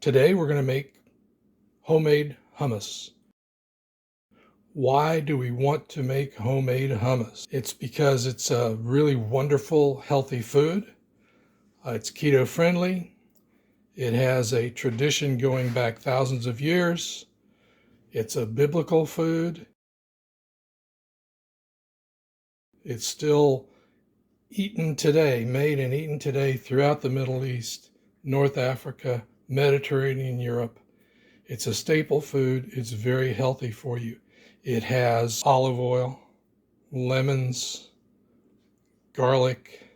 Today we're going to make homemade hummus. Why do we want to make homemade hummus? It's because it's a really wonderful, healthy food. It's keto friendly. It has a tradition going back thousands of years. It's a biblical food. It's still eaten today, made and eaten today throughout the Middle East, North Africa, Mediterranean Europe. It's a staple food. It's very healthy for you. It has olive oil, lemons, garlic,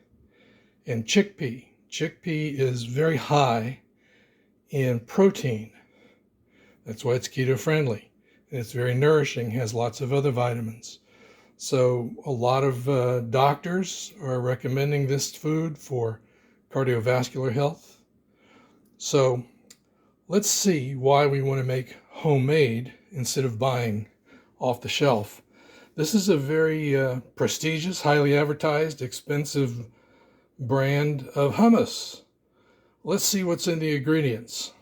and chickpea. Chickpea is very high in protein. That's why it's keto friendly. And it's very nourishing, has lots of other vitamins. So a lot of doctors are recommending this food for cardiovascular health. So let's see why we want to make homemade instead of buying off the shelf. This is a very prestigious, highly advertised, expensive brand of hummus. Let's see what's in the ingredients.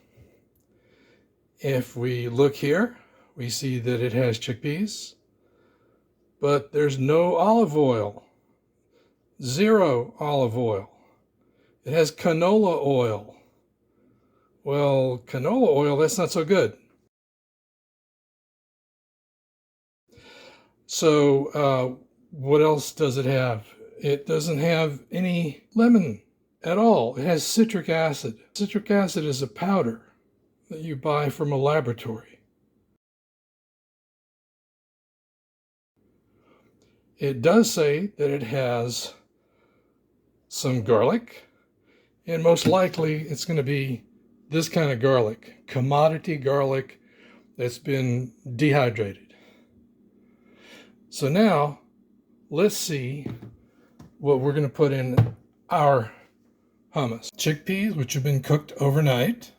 If we look here, we see that it has chickpeas, but there's no olive oil, 0 olive oil. It has canola oil. Well, canola oil, that's not so good. So what else does it have? It doesn't have any lemon at all. It has citric acid. Citric acid is a powder that you buy from a laboratory. It does say that it has some garlic, and most likely it's going to be this kind of garlic, commodity garlic that's been dehydrated. So now let's see what we're going to put in our hummus. Chickpeas, which have been cooked overnight,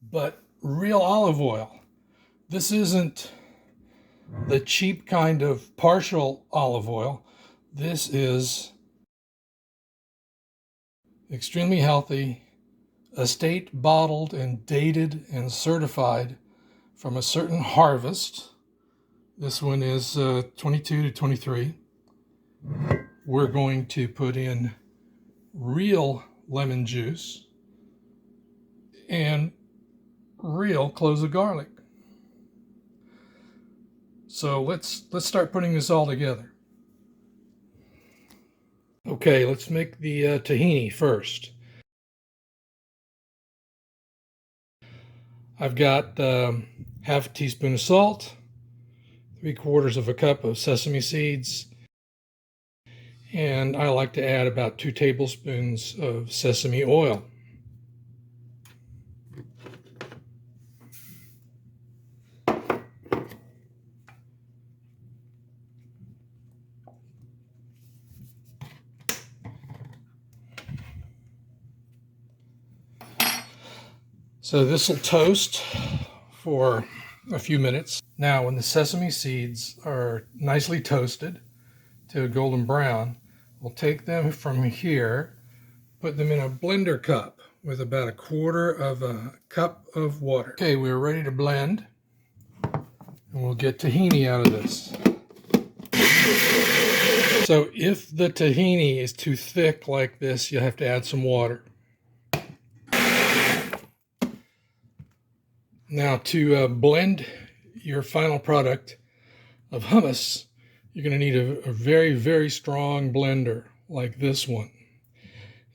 but real olive oil. This isn't the cheap kind of partial olive oil. This is extremely healthy, estate bottled and dated and certified from a certain harvest. This one is 22 to 23. We're going to put in real lemon juice and real cloves of garlic. So let's start putting this all together. Okay, let's make the tahini first. I've got half a teaspoon of salt, 3/4 cup of sesame seeds, and I like to add about 2 tablespoons of sesame oil. So this will toast for a few minutes. Now, when the sesame seeds are nicely toasted to a golden brown, we'll take them from here, put them in a blender cup with about 1/4 cup of water. Okay, we're ready to blend, and we'll get tahini out of this. So if the tahini is too thick like this, you'll have to add some water. Now, to blend your final product of hummus, you're going to need a very, very strong blender like this one.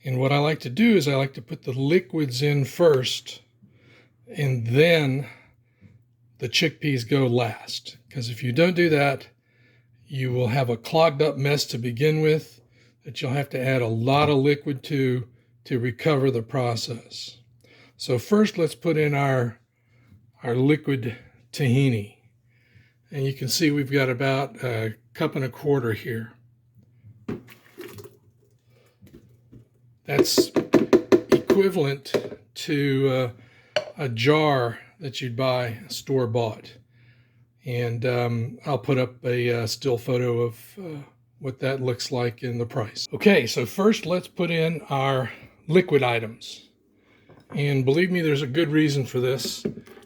And what I like to do is I like to put the liquids in first, and then the chickpeas go last. Because if you don't do that, you will have a clogged up mess to begin with that you'll have to add a lot of liquid to recover the process. So first, let's put in our liquid tahini. And you can see we've got about 1.25 cups here. That's equivalent to a jar that you'd buy store-bought. And I'll put up a still photo of what that looks like in the price. Okay, so first let's put in our liquid items. And believe me, there's a good reason for this.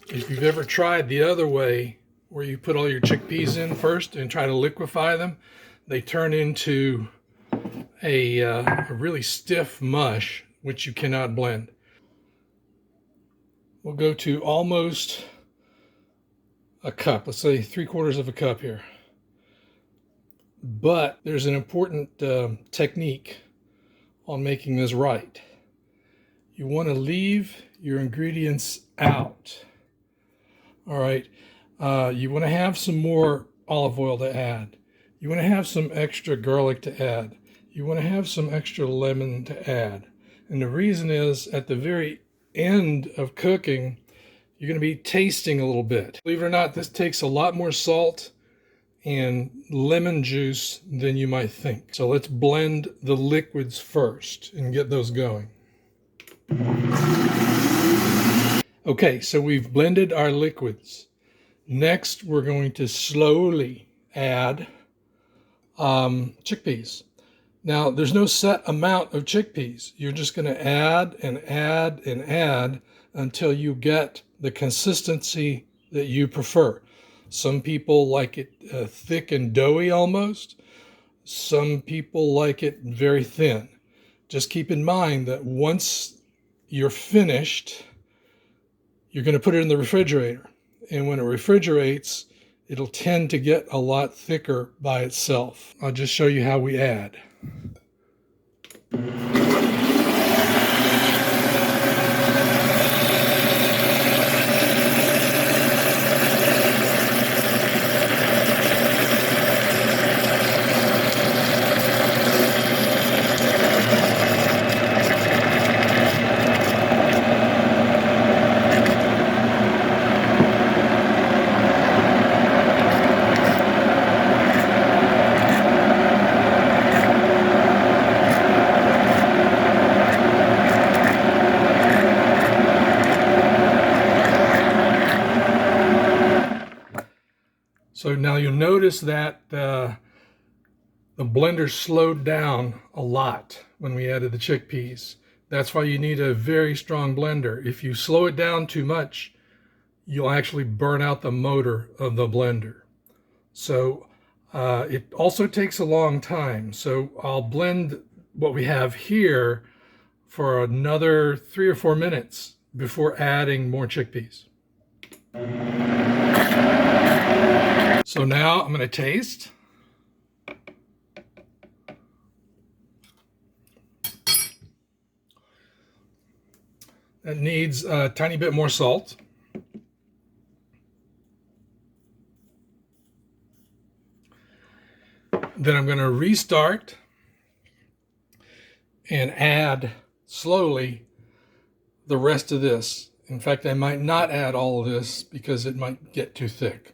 If you've ever tried the other way, where you put all your chickpeas in first and try to liquefy them, they turn into a really stiff mush, which you cannot blend. We'll go to almost a cup. Let's say 3/4 of a cup here. But there's an important technique on making this right. You want to leave your ingredients out. All right. You want to have some more olive oil to add. You want to have some extra garlic to add. You want to have some extra lemon to add. And the reason is, at the very end of cooking, you're going to be tasting a little bit. Believe it or not, this takes a lot more salt and lemon juice than you might think. So let's blend the liquids first and get those going. Okay, so we've blended our liquids. Next, we're going to slowly add chickpeas. Now, there's no set amount of chickpeas. You're just going to add and add and add until you get the consistency that you prefer. Some people like it thick and doughy almost. Some people like it very thin. Just keep in mind that once you're finished, you're going to put it in the refrigerator. And when it refrigerates, it'll tend to get a lot thicker by itself. I'll just show you how we add. So now you'll notice that the blender slowed down a lot when we added the chickpeas. That's why you need a very strong blender. If you slow it down too much, you'll actually burn out the motor of the blender. So it also takes a long time. So I'll blend what we have here for another 3 or 4 minutes before adding more chickpeas. So now I'm going to taste. That needs a tiny bit more salt. Then I'm going to restart and add slowly the rest of this. In fact, I might not add all of this because it might get too thick.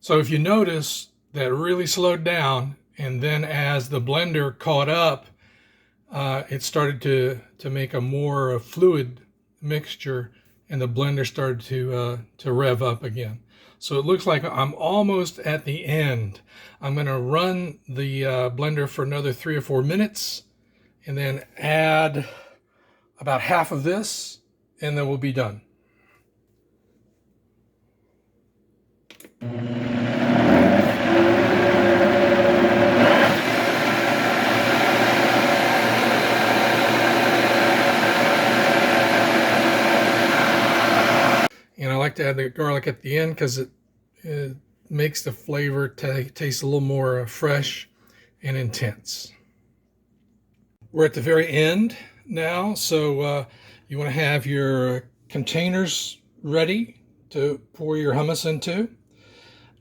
So if you notice, that really slowed down, and then as the blender caught up, it started to make a more fluid mixture, and the blender started to rev up again. So it looks like I'm almost at the end. I'm going to run the blender for another 3 or 4 minutes, and then add about half of this, and then we'll be done. And I like to add the garlic at the end because it makes the flavor taste a little more fresh and intense. We're at the very end now, so you want to have your containers ready to pour your hummus into,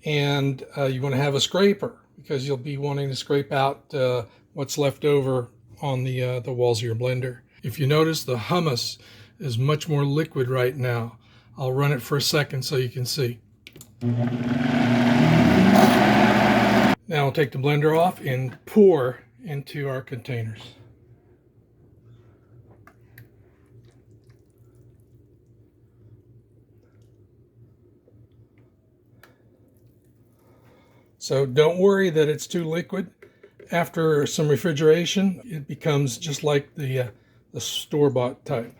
and you want to have a scraper because you'll be wanting to scrape out what's left over on the walls of your blender. If you notice, the hummus is much more liquid right now. I'll run it for a second so you can see. Now we'll take the blender off and pour into our containers. So don't worry that it's too liquid. After some refrigeration, it becomes just like the store-bought type.